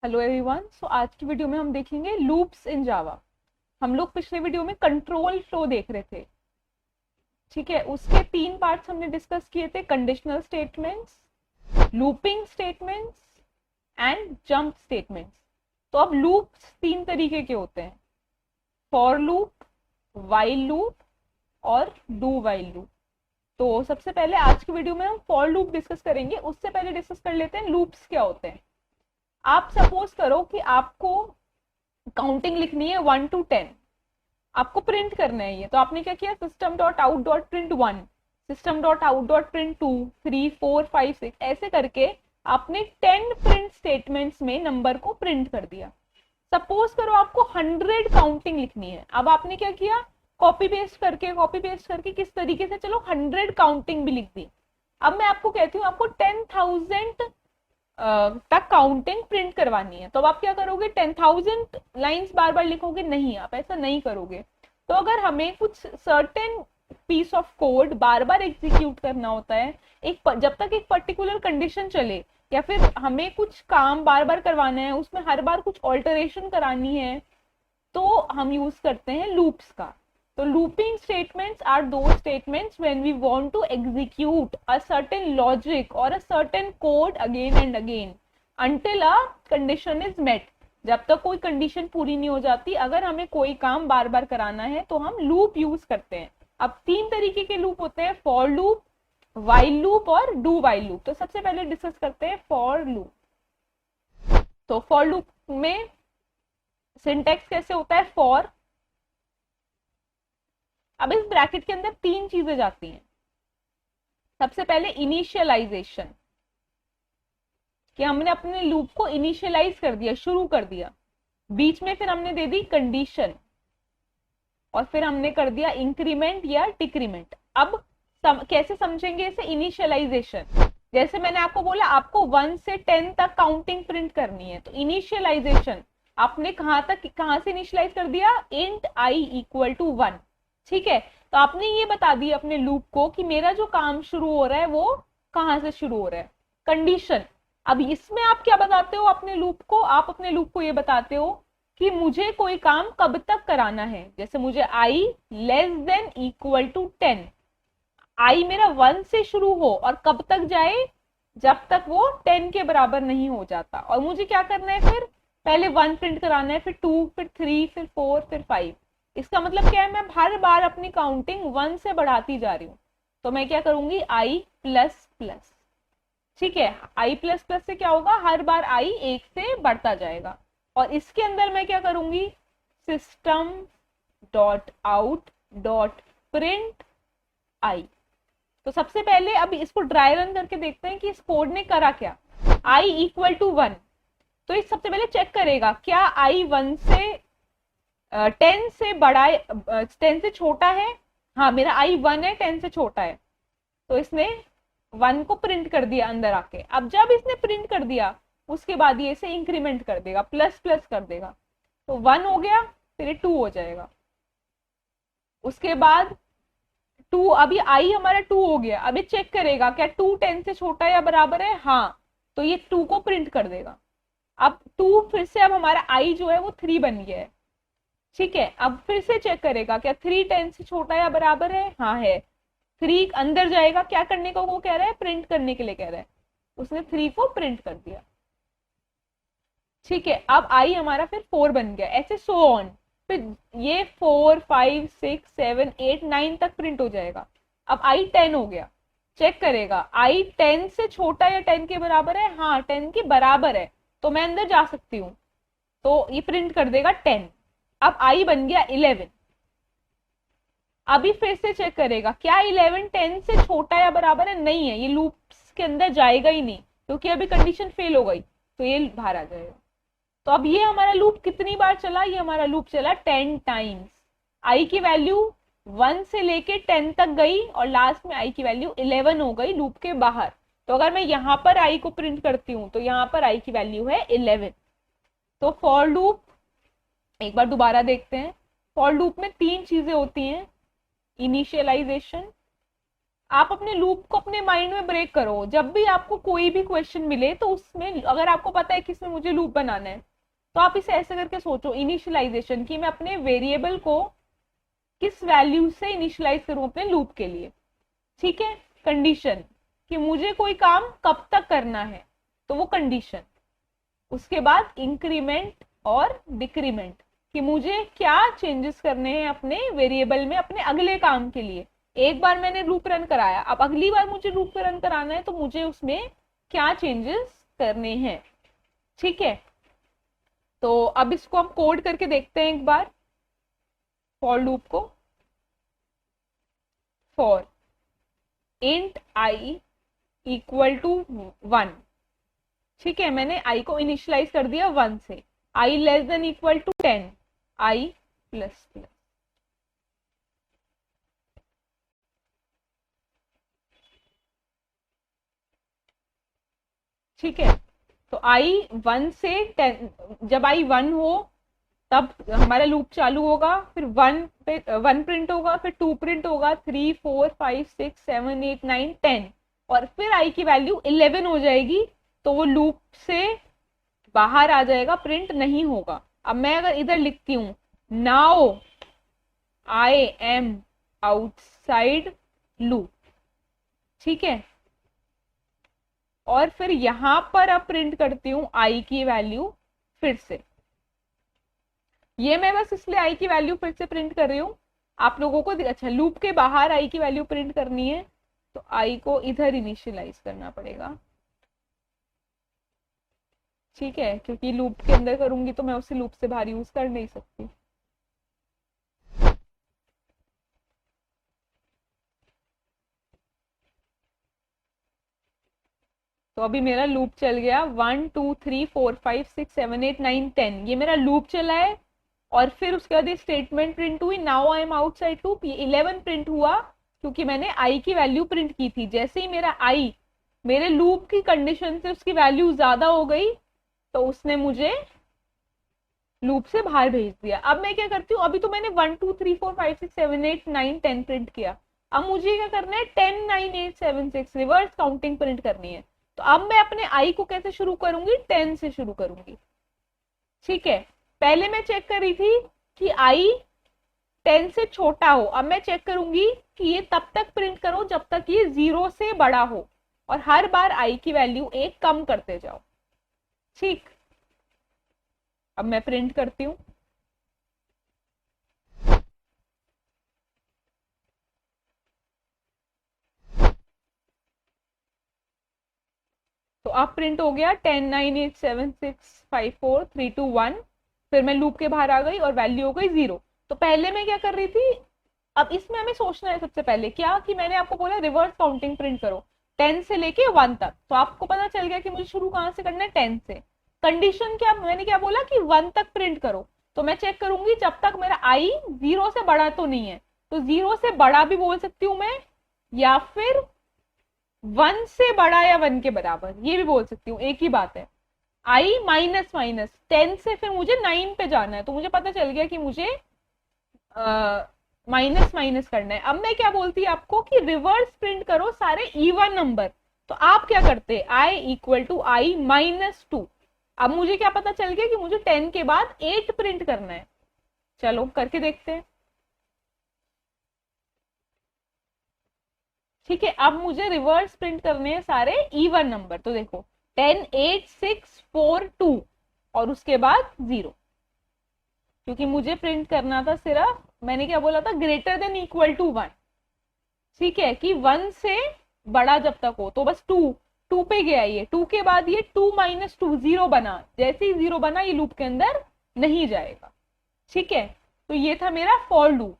Hello everyone. सो आज की video में हम देखेंगे लूप्स इन जावा। हम लोग पिछले वीडियो में कंट्रोल फ्लो देख रहे थे। ठीक है, उसके 3 पार्ट्स हमने डिस्कस किए थे, conditional statements, looping statements and jump statements. तो अब लूप्स 3 तरीके के होते हैं, फॉर लूप, वाइल लूप और डू वाइल लूप। तो सबसे पहले आज की वीडियो में हम फॉर लूप डिस्कस करेंगे। उससे पहले डिस्कस कर लेते हैं लूप्स क्या होते हैं। आप सपोज करो कि आपको काउंटिंग लिखनी है 1 to 10, आपको प्रिंट करना है ये। तो आपने क्या किया, system dot out dot print 1, system dot out dot print 2, 3, 4, 5, 6 ऐसे करके आपने 10 प्रिंट स्टेटमेंट्स में नंबर को प्रिंट कर दिया। सपोज करो आपको 100 काउंटिंग लिखनी है। अब आपने क्या किया, कॉपी पेस्ट करके किस तरीके से, चलो 100 काउंटिंग भी लिख दी। अब मैं आपको कहती हूँ आपको 10,000 तक काउंटिंग प्रिंट करवानी है। तो अब आप क्या करोगे, 10,000 लाइंस बार बार लिखोगे? नहीं, आप ऐसा नहीं करोगे। तो अगर हमें कुछ सर्टेन पीस ऑफ कोड बार बार एग्जीक्यूट करना होता है, जब तक एक पर्टिकुलर कंडीशन चले, या फिर हमें कुछ काम बार बार करवाना है, उसमें हर बार कुछ ऑल्टरेशन करानी है, तो हम यूज करते हैं लूप्स का। So looping statements are those statements when we want to execute a certain logic or a certain code again and again until a condition is met। जब तक कोई कंडीशन पूरी नहीं हो जाती, अगर हमें कोई काम बार बार कराना है तो हम लूप यूज करते हैं। अब 3 तरीके के लूप होते हैं, फॉर लूप, वाइल लूप और डू वाइल लूप। तो सबसे पहले डिस्कस करते हैं फॉर लूप। तो फॉर लूप में सिंटेक्स कैसे होता है, फॉर। अब इस ब्रैकेट के अंदर 3 चीजें जाती हैं। सबसे पहले इनिशियलाइजेशन, कि हमने अपने लूप को इनिशियलाइज कर दिया, शुरू कर दिया। बीच में फिर हमने दे दी कंडीशन, और फिर हमने कर दिया इंक्रीमेंट या डिक्रीमेंट। अब कैसे समझेंगे इसे, इनिशियलाइजेशन। जैसे मैंने आपको बोला आपको 1 से 10 तक काउंटिंग प्रिंट करनी है, तो इनिशियलाइजेशन आपने कहां से इनिशियलाइज कर दिया, इंट आई इक्वल टू 1। ठीक है, तो आपने ये बता दिया अपने लूप को कि मेरा जो काम शुरू हो रहा है वो कहां से शुरू हो रहा है, कंडीशन। अब इसमें आप क्या बताते हो अपने लूप को, आप अपने लूप को ये बताते हो कि मुझे कोई काम कब तक कराना है। जैसे मुझे आई लेस देन इक्वल टू 10, आई मेरा 1 से शुरू हो और कब तक जाए, जब तक वो 10 के बराबर नहीं हो जाता। और मुझे क्या करना है, फिर पहले 1 प्रिंट कराना है, फिर 2, फिर 3, फिर 4, फिर 5। इसका मतलब क्या है, मैं हर बार अपनी काउंटिंग 1 से बढ़ाती जा रही हूँ। तो मैं क्या करूंगी, आई प्लस प्लस। ठीक है, आई प्लस प्लस से क्या होगा, हर बार आई 1 से बढ़ता जाएगा। और इसके अंदर मैं क्या करूंगी, system dot out dot print I. तो सबसे पहले अब इसको ड्राई रन करके देखते हैं कि इस कोड ने करा क्या। आई इक्वल टू 1, तो इस सबसे पहले चेक करेगा क्या आई 1 से 10 से बड़ा, 10 से छोटा है। हाँ, मेरा आई 1 है, 10 से छोटा है। तो इसने 1 को प्रिंट कर दिया अंदर आके। अब जब इसने प्रिंट कर दिया, उसके बाद ये इसे इंक्रीमेंट कर देगा, प्लस प्लस कर देगा। तो 1 हो गया, फिर 2 हो जाएगा। उसके बाद 2, अभी आई हमारा 2 हो गया। अभी चेक करेगा क्या 2 10 से छोटा या बराबर है, हाँ, तो ये 2 को प्रिंट कर देगा। अब 2 फिर से, अब हमारा आई जो है वो 3 बन गया है। ठीक है, अब फिर से चेक करेगा क्या 3 10 से छोटा या बराबर है, हाँ है। 3 अंदर जाएगा, क्या करने को वो कह रहा है, प्रिंट करने के लिए कह रहा है। उसने 3 को प्रिंट कर दिया। ठीक है, अब आई हमारा फिर 4 बन गया, ऐसे सो ऑन। फिर ये 4 5 6 7 8 9 तक प्रिंट हो जाएगा। अब आई 10 हो गया, चेक करेगा आई 10 से छोटा या 10 के बराबर है, हाँ 10 के बराबर है, तो मैं अंदर जा सकती हूँ। तो ये प्रिंट कर देगा 10। अब आई बन गया 11। अभी फिर से चेक करेगा क्या 11 10 से छोटा या बराबर है, नहीं है, ये लूप के अंदर जाएगा ही नहीं, क्योंकि अभी कंडीशन फेल हो गई, तो ये बाहर आ जाएगा। तो अब ये हमारा लूप कितनी बार चला, ये हमारा लूप चला 10 टाइम्स। आई की वैल्यू 1 से लेके 10 तक गई, और लास्ट में आई की वैल्यू 11 हो गई लूप के बाहर। तो अगर मैं यहाँ पर आई को प्रिंट करती हूँ, तो यहाँ पर आई की वैल्यू है 11। तो फॉर लूप एक बार दोबारा देखते हैं। फॉर लूप में 3 चीजें होती हैं, इनिशियलाइजेशन, आप अपने लूप को अपने माइंड में ब्रेक करो। जब भी आपको कोई भी क्वेश्चन मिले तो उसमें अगर आपको पता है कि इसमें मुझे लूप बनाना है, तो आप इसे ऐसे करके सोचो, इनिशियलाइजेशन, कि मैं अपने वेरिएबल को किस वैल्यू से इनिशियलाइज करूं अपने लूप के लिए। ठीक है, कंडीशन कि मुझे कोई काम कब तक करना है, तो वो कंडीशन। उसके बाद इंक्रीमेंट और डिक्रीमेंट, कि मुझे क्या चेंजेस करने हैं अपने वेरिएबल में अपने अगले काम के लिए। एक बार मैंने लूप रन कराया, अब अगली बार मुझे लूप रन कराना है तो मुझे उसमें क्या चेंजेस करने हैं। ठीक है, तो अब इसको हम कोड करके देखते हैं एक बार फॉर लूप को। For int I equal to 1। ठीक है, मैंने आई को इनिशियलाइज कर दिया 1 से। I less than equal to 10, I plus plus. ठीक है, तो आई 1 से 10, जब आई 1 हो तब हमारा लूप चालू होगा, फिर 1 प्रिंट होगा, फिर 2 प्रिंट होगा, 3 4 5 6 7 8 9 10, और फिर आई की वैल्यू 11 हो जाएगी, तो वो लूप से बाहर आ जाएगा, प्रिंट नहीं होगा। अब मैं अगर इधर लिखती हूं now I am outside loop, ठीक है, और फिर यहां पर अब प्रिंट करती हूं आई की वैल्यू फिर से। ये मैं बस इसलिए आई की वैल्यू फिर से प्रिंट कर रही हूं, आप लोगों को अच्छा लूप के बाहर आई की वैल्यू प्रिंट करनी है तो आई को इधर इनिशियलाइज करना पड़ेगा। ठीक है, क्योंकि लूप के अंदर करूंगी तो मैं उसे लूप से बाहर यूज कर नहीं सकती। तो अभी मेरा लूप चल गया 1 2 3 4 5 6 7 8 9 10, ये मेरा लूप चला है। और फिर उसके बाद ये स्टेटमेंट प्रिंट हुई now I am outside loop, ये 11 प्रिंट हुआ क्योंकि मैंने आई की वैल्यू प्रिंट की थी। जैसे ही मेरा आई मेरे लूप की कंडीशन से उसकी वैल्यू ज्यादा हो गई तो उसने मुझे लूप से बाहर भेज दिया। अब मैं क्या करती हूँ, अभी तो मैंने 1 2 3 4 5 6 7 8 9 10 प्रिंट किया, अब मुझे क्या करना है 10 9 8 7 6 रिवर्स काउंटिंग प्रिंट करनी है। तो अब मैं अपने आई को कैसे शुरू करूंगी, 10 से शुरू करूंगी। ठीक है, पहले मैं चेक कर रही थी कि आई 10 से छोटा हो, अब मैं चेक करूंगी कि ये तब तक प्रिंट करो जब तक ये 0 से बड़ा हो, और हर बार आई की वैल्यू 1 कम करते जाओ। ठीक, अब मैं प्रिंट करती हूं। तो अब प्रिंट हो गया 10 9 8 7 6 5 4 3 2 1, फिर मैं लूप के बाहर आ गई और वैल्यू हो गई 0। तो पहले मैं क्या कर रही थी, अब इसमें हमें सोचना है सबसे पहले क्या, कि मैंने आपको बोला रिवर्स काउंटिंग प्रिंट करो 10 से लेके 1 तक, तो आपको पता चल गया कि मुझे शुरू कहां से करना है, 10 से। कंडीशन क्या, मैंने क्या बोला कि 1 तक प्रिंट करो, तो मैं चेक करूंगी जब तक मेरा आई 0 से बड़ा तो नहीं है, तो 0 से बड़ा भी बोल सकती हूँ मैं, या फिर 1 से बड़ा या 1 के बराबर ये भी बोल सकती हूँ, एक ही बात है। आई माइनस माइनस 10 से फिर मुझे 9 पे जाना है, तो मुझे पता चल गया कि मुझे माइनस माइनस करना है। अब मैं क्या बोलती आपको कि रिवर्स प्रिंट करो सारे इवन नंबर, तो आप क्या करते, आई इक्वल टू आई माइनस 2। अब मुझे क्या पता चल गया कि मुझे 10 के बाद 8 प्रिंट करना है। चलो करके देखते हैं। ठीक है, अब मुझे रिवर्स प्रिंट करने हैं सारे इवन नंबर, तो देखो 10 8 6 4 2 और उसके बाद 0, क्योंकि मुझे प्रिंट करना था सिर्फ, मैंने क्या बोला था, ग्रेटर देन इक्वल टू 1। ठीक है, कि 1 से बड़ा जब तक हो, तो बस 2 पे गया, ये 2 के बाद ये 2 माइनस 2 0 बना, जैसे ही 0 बना ये लूप के अंदर नहीं जाएगा। ठीक है, तो ये था मेरा फॉर लूप।